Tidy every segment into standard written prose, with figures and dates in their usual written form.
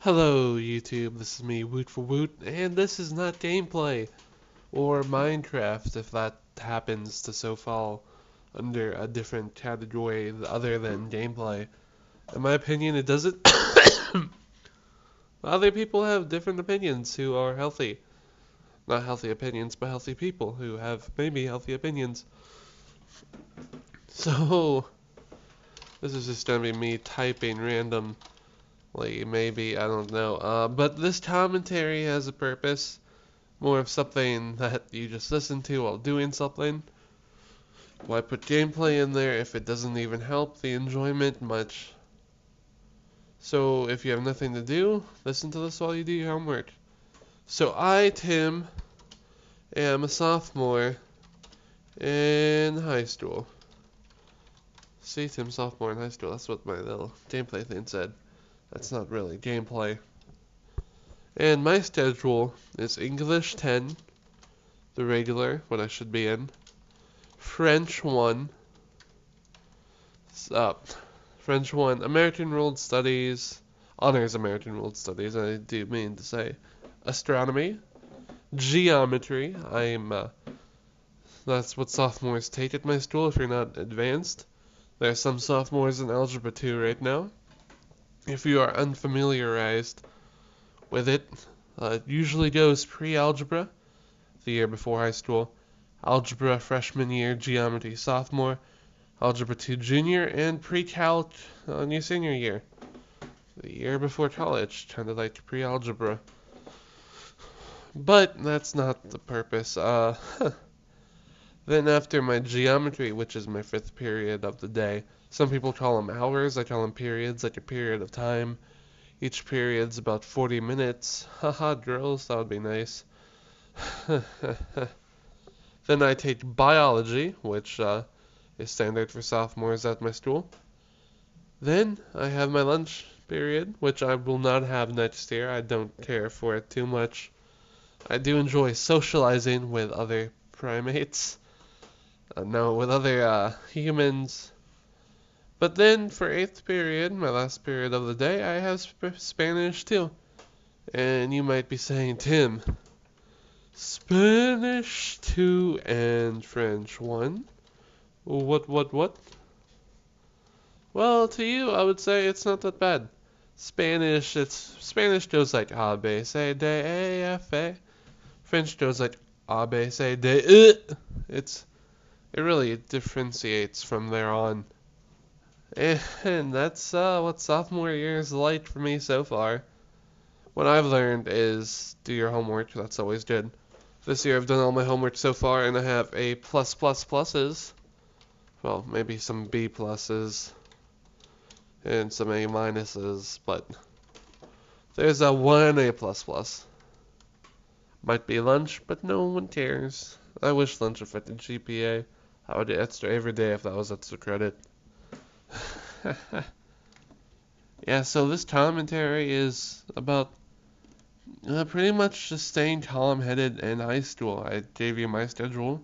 Hello YouTube, this is me, Woot for Woot, and this is not gameplay, or Minecraft if that happens to so fall under a different category other than gameplay. In my opinion, it doesn't. Other people have different opinions who are healthy. Not healthy opinions, but healthy people who have maybe healthy opinions. So, this is just gonna be me typing random, like maybe, I don't know. But this commentary has a purpose. More of something that you just listen to while doing something. Why put gameplay in there if it doesn't even help the enjoyment much? So if you have nothing to do, listen to this while you do your homework. So I, Tim, am a sophomore in high school. See, Tim, sophomore in high school. That's what my little gameplay thing said. That's not really gameplay. And my schedule is English 10, the regular, what I should be in. French 1, uh, French 1, American World Studies, honors American World Studies, I do mean to say, astronomy, geometry, that's what sophomores take at my school if you're not advanced. There are some sophomores in Algebra 2 right now. If you are unfamiliarized with it, it usually goes pre-algebra, the year before high school, algebra freshman year, geometry sophomore, Algebra 2 junior, and pre-calc on your senior year. The year before college, kind of like pre-algebra. But that's not the purpose. Then after my geometry, which is my fifth period of the day, some people call them hours, I call them periods, like a period of time. Each period's about 40 minutes. Haha, girls, that would be nice. Then I take biology, which is standard for sophomores at my school. Then I have my lunch period, which I will not have next year. I don't care for it too much. I do enjoy socializing with other primates. No, with other humans. But then for eighth period, my last period of the day, I have Spanish too. And you might be saying, Tim, Spanish 2 and French 1? What? Well, to you, I would say it's not that bad. Spanish goes like A, B, C, D, E, F, A. French goes like A, B, C, D, E. It really differentiates from there on. And that's what sophomore year is like for me so far. What I've learned is do your homework. That's always good. This year I've done all my homework so far, and I have A plus plus pluses. Well, maybe some B pluses and some A minuses, but there's a one A plus plus. Might be lunch, but no one cares. I wish lunch affected GPA. I would get extra every day if that was extra credit. Yeah, so this commentary is about pretty much just staying calm-headed in high school. I gave you my schedule.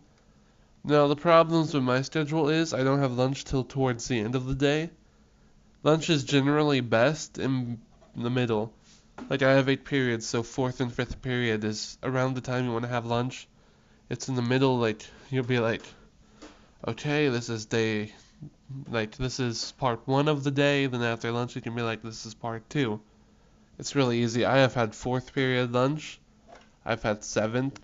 Now, the problems with my schedule is I don't have lunch till towards the end of the day. Lunch is generally best in the middle. Like, I have 8 periods, so fourth and fifth period is around the time you want to have lunch. It's in the middle, like, you'll be like, okay, this is part 1 of the day, then after lunch you can be like, this is part 2. It's really easy. I have had fourth period lunch. I've had seventh.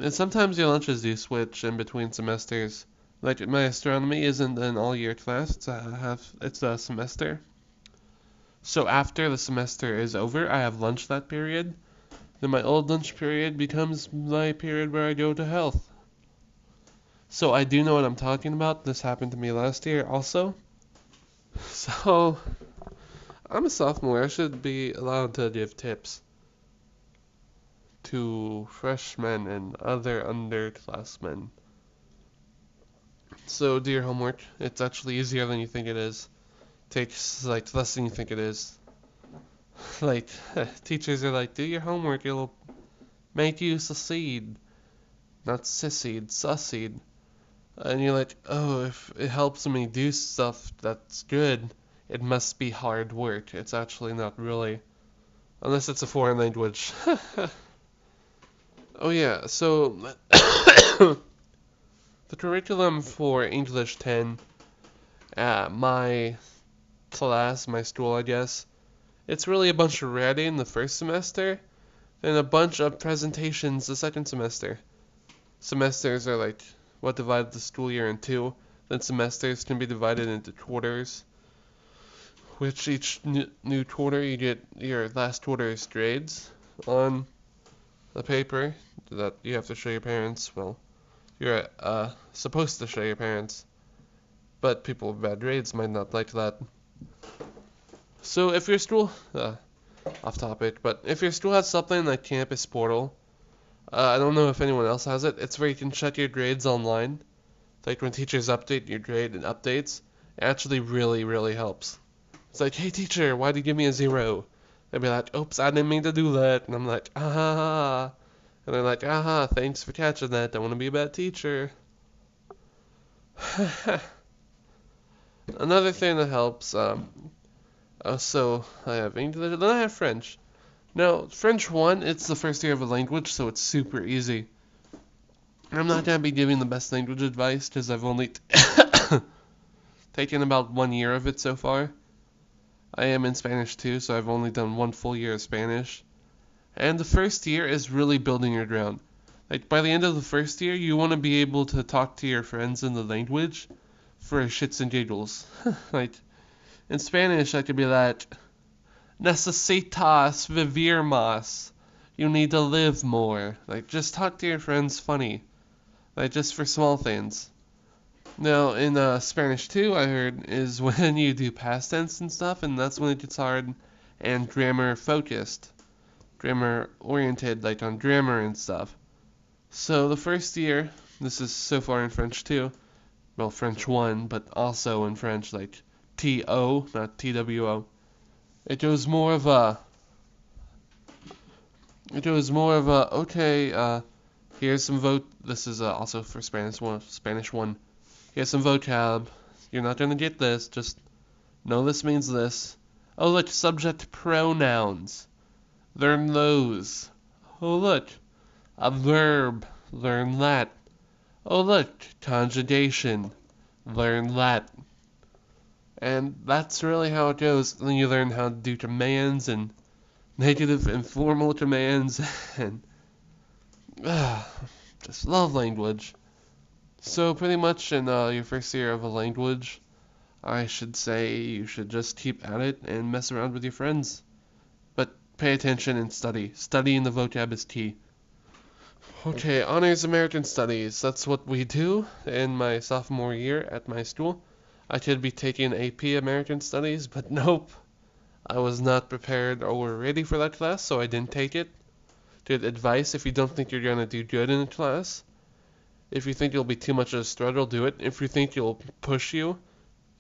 And sometimes your lunches do switch in between semesters. Like my astronomy isn't an all-year class; it's a semester. So after the semester is over, I have lunch that period. Then my old lunch period becomes my period where I go to health. So I do know what I'm talking about. This happened to me last year also. So I'm a sophomore. I should be allowed to give tips to freshmen and other underclassmen. So do your homework. It's actually easier than you think it is. Takes like less than you think it is. Like teachers are like, do your homework. It'll make you succeed, not sissied, succeed. And you're like, oh, if it helps me do stuff that's good, it must be hard work. It's actually not really, unless it's a foreign language. Oh yeah, so the curriculum for English 10 at my class, my school, I guess, it's really a bunch of writing the first semester and a bunch of presentations the second semester. Semesters are like what divides the school year in two. Then semesters can be divided into quarters, which each new quarter you get your last quarter's grades on the paper that you have to show your parents. Well, you're supposed to show your parents, but people with bad grades might not like that. So if your school, off topic, but if your school has something like Campus Portal, I don't know if anyone else has it. It's where you can check your grades online. It's like when teachers update your grade and updates, it actually really, really helps. It's like, hey teacher, why'd you give me a 0? They'd be like, oops, I didn't mean to do that. And I'm like, ah. And they're like, aha, thanks for catching that. Don't want to be a bad teacher. Another thing that helps, so I have English, then I have French. Now, French 1, it's the first year of a language, so it's super easy. I'm not going to be giving the best language advice because I've only taken about 1 year of it so far. I am in Spanish too, so I've only done 1 full year of Spanish. And the first year is really building your ground. Like, by the end of the first year, you want to be able to talk to your friends in the language for shits and giggles. Like, in Spanish, I could be like, necesitas vivir más. You need to live more. Like, just talk to your friends funny. Like, just for small things. Now, in Spanish too, I heard, is when you do past tense and stuff, and that's when it gets hard and grammar focused. Grammar oriented, like on grammar and stuff. So the first year, this is so far in French too, well, French 1, but also in French, like T-O, not T-W-O. It goes more of a, okay, here's some this is also for Spanish 1. Here's some vocab. You're not going to get this, just know this means this. Oh, look, subject pronouns. Learn those. Oh, look, a verb. Learn that. Oh, look, conjugation. Learn that. And that's really how it goes. Then you learn how to do commands and negative and formal commands and just love language. So pretty much in your first year of a language, I should say you should just keep at it and mess around with your friends. But pay attention and study. Studying the vocab is key. Okay, Honors American Studies. That's what we do in my sophomore year at my school. I could be taking AP American Studies, but nope. I was not prepared or ready for that class, so I didn't take it. Good advice if you don't think you're going to do good in a class. If you think it'll be too much of a struggle, do it. If you think it'll push you,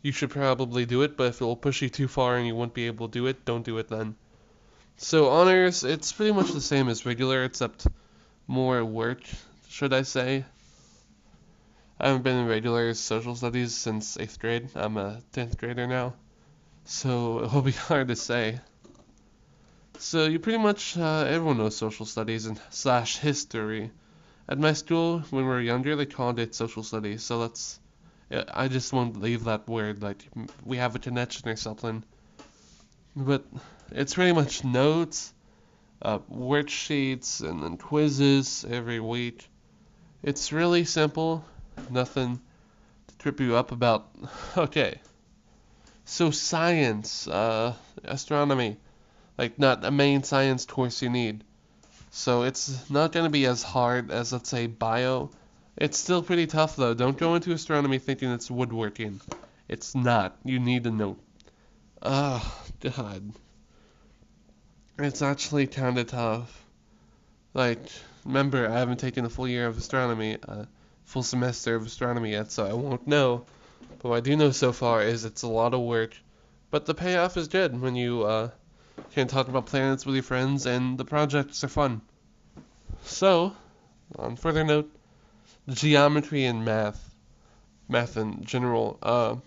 you should probably do it, but if it'll push you too far and you won't be able to do it, don't do it then. So honors, it's pretty much the same as regular, except more work, should I say. I haven't been in regular social studies since 8th grade. I'm a 10th grader now, so it'll be hard to say. So you pretty much, everyone knows social studies and slash history. At my school, when we were younger, they called it social studies, so I just won't leave that word, like, we have a connection or something. But it's pretty much notes, worksheets, and then quizzes every week. It's really simple, nothing to trip you up about. Okay, so science, astronomy, like not a main science course you need. So it's not going to be as hard as, let's say, bio. It's still pretty tough, though. Don't go into astronomy thinking it's woodworking. It's not. You need to know. Oh, God. It's actually kind of tough. Like, remember, I haven't taken a full year of astronomy, full semester of astronomy yet, so I won't know. But what I do know so far is it's a lot of work. But the payoff is good when you, can talk about planets with your friends, and the projects are fun. So, on further note, geometry and math in general.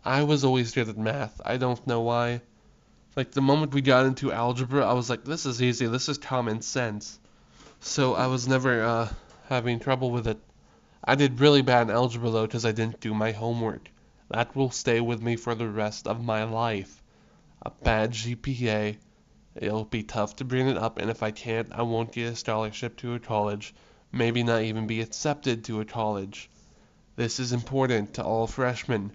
I was always good at math. I don't know why. Like the moment we got into algebra, I was like, this is easy. This is common sense. So I was never having trouble with it. I did really bad in algebra though because I didn't do my homework. That will stay with me for the rest of my life. A bad GPA. It'll be tough to bring it up, and if I can't, I won't get a scholarship to a college. Maybe not even be accepted to a college. This is important to all freshmen.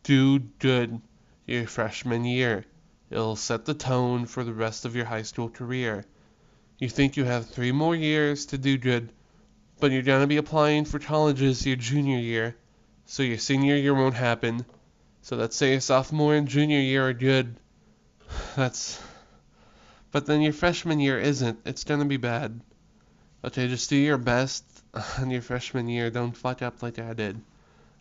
Do good your freshman year. It'll set the tone for the rest of your high school career. You think you have 3 more years to do good, but you're gonna be applying for colleges your junior year, so your senior year won't happen. So let's say your sophomore and junior year are good. That's But then your freshman year isn't. It's gonna be bad. Okay, just do your best on your freshman year. Don't fuck up like I did.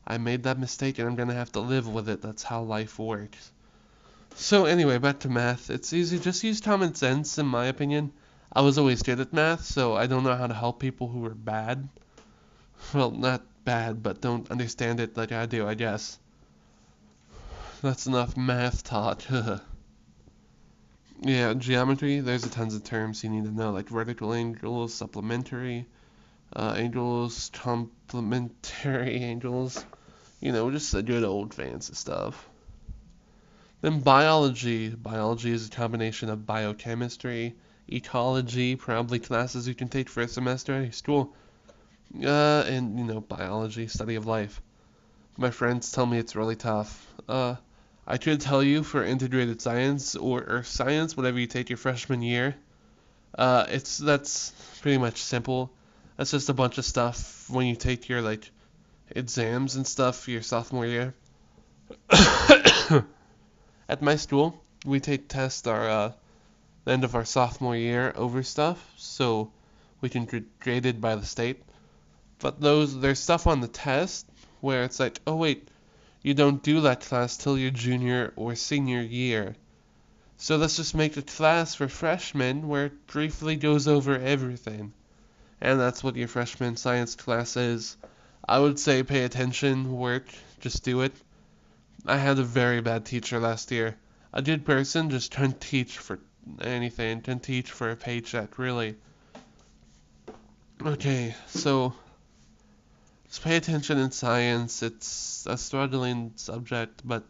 I made that mistake and I'm gonna have to live with it. That's how life works. So anyway, back to math. It's easy. Just use common sense, in my opinion. I was always good at math, so I don't know how to help people who are bad. Well, not bad, but don't understand it like I do, I guess. That's enough math talk. Yeah, geometry, there's a tons of terms you need to know, like vertical angles, supplementary angles, complementary angles. Just the good old fancy stuff. Then biology. Biology is a combination of biochemistry, ecology, probably classes you can take for a semester at school, and biology, study of life. My friends tell me it's really tough. I could tell you for integrated science or earth science, whatever you take your freshman year, that's pretty much simple. That's just a bunch of stuff when you take your like exams and stuff your sophomore year. At my school, we take tests the end of our sophomore year over stuff, so we can get graded by the state. But there's stuff on the test where it's like, oh wait, you don't do that class till your junior or senior year. So let's just make a class for freshmen where it briefly goes over everything. And that's what your freshman science class is. I would say pay attention, work, just do it. I had a very bad teacher last year. A good person just couldn't teach for anything, couldn't teach for a paycheck, really. Okay, so just pay attention in science. It's a struggling subject, but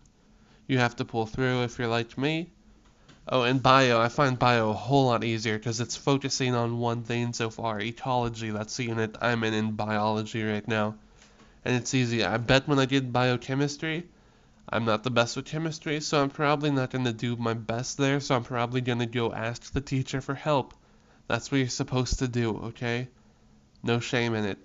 you have to pull through if you're like me. Oh, and bio. I find bio a whole lot easier because it's focusing on one thing so far. Ecology, that's the unit I'm in biology right now. And it's easy. I bet when I get biochemistry, I'm not the best with chemistry, so I'm probably not going to do my best there, so I'm probably going to go ask the teacher for help. That's what you're supposed to do, okay? No shame in it.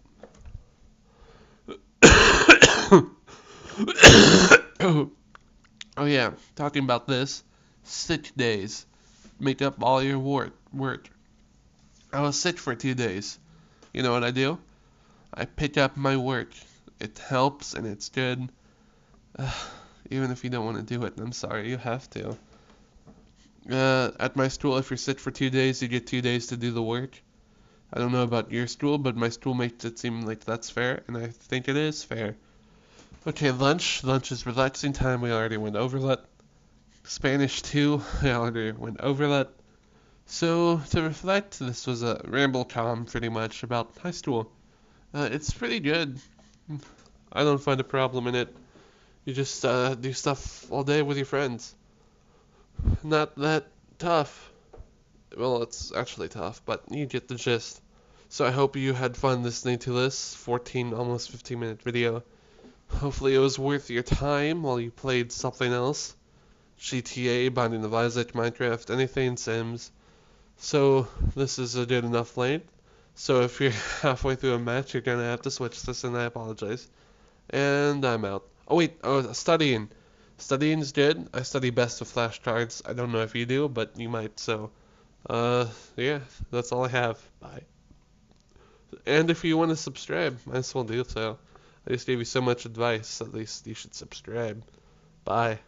Oh yeah, talking about this, sick days make up all your work. I was sick for 2 days. You know what I do? I pick up my work. It helps and it's good. Even if you don't want to do it, I'm sorry, you have to. At my school, if you're sick for 2 days, you get 2 days to do the work. I don't know about your school, but my school makes it seem like that's fair, and I think it is fair. Okay, lunch. Lunch is relaxing time. We already went over that. Spanish too. I already went over that. So to reflect, this was a ramble com pretty much about high school. It's pretty good. I don't find a problem in it. You just do stuff all day with your friends. Not that tough. Well, it's actually tough, but you get the gist. So I hope you had fun listening to this 14, almost 15-minute video. Hopefully it was worth your time while you played something else. GTA, Binding of Isaac, Minecraft, anything Sims. So this is a good enough length. So if you're halfway through a match, you're gonna have to switch this, and I apologize. And I'm out. Oh wait, studying. Studying's good. I study best with flashcards. I don't know if you do, but you might. So, yeah, that's all I have. Bye. And if you want to subscribe, might as well do so. I just gave you so much advice. At least you should subscribe. Bye.